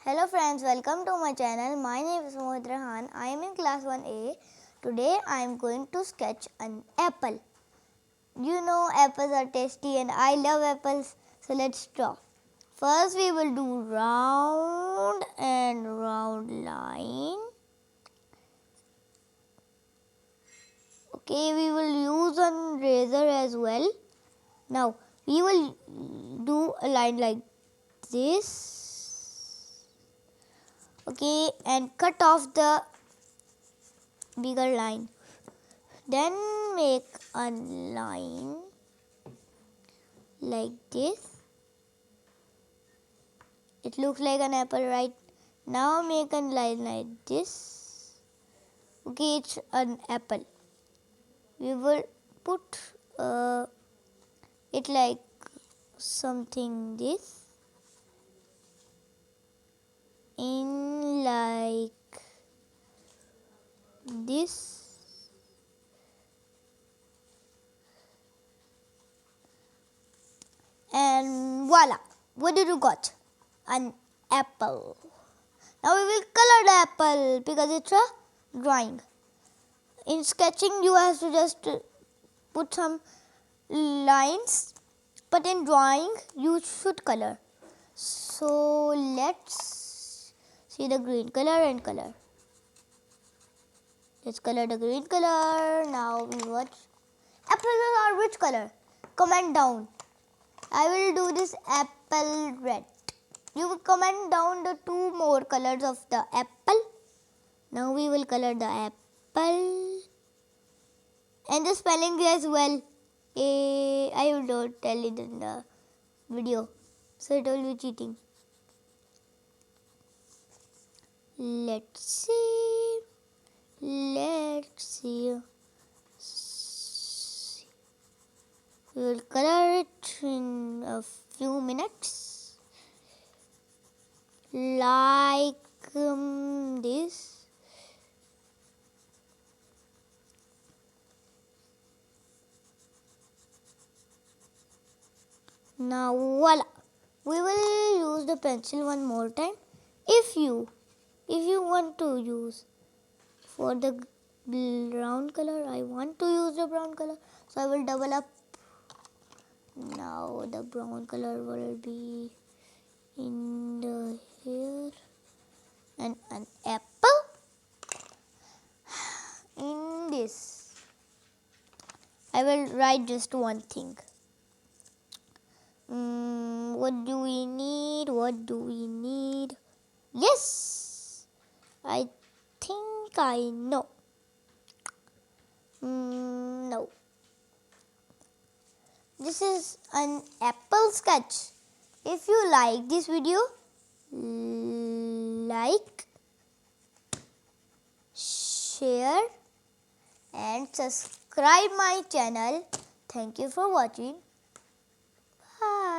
Hello friends, welcome to my channel. My name is Mohit Rahan. I am in class 1A. Today I am going to sketch an apple. You know apples are tasty and I love apples. So let's draw. First we will do round and round line. Okay, we will use a razor as well. Now we will do a line like this. Okay, and cut off the bigger line. Then make a line like this. It looks like an apple, right? Now make a line like this. Okay, it's an apple. We will put it like something this. In like this. And voila! What did you got? An apple. Now we will color the apple because it's a drawing. In sketching you have to just put some lines, but in drawing you should color. So let's see the green color and color. Let's color the green color. Now we watch. Apples are which color? Comment down. I will do this apple red. You will comment down the two more colors of the apple. Now we will color the apple. And the spelling as well. I will not tell it in the video. So it will be cheating. Let's see. We will color it in a few minutes. Like this. Now voila! We will use the pencil one more time. If you want to use for the brown color, I want to use the brown color, so I will double up. Now the brown color will be in the here, and an apple in this. I will write just one thing. What do we need? Yes, I think I know. No. This is an apple sketch. If you like this video, like, share and subscribe my channel. Thank you for watching. Bye.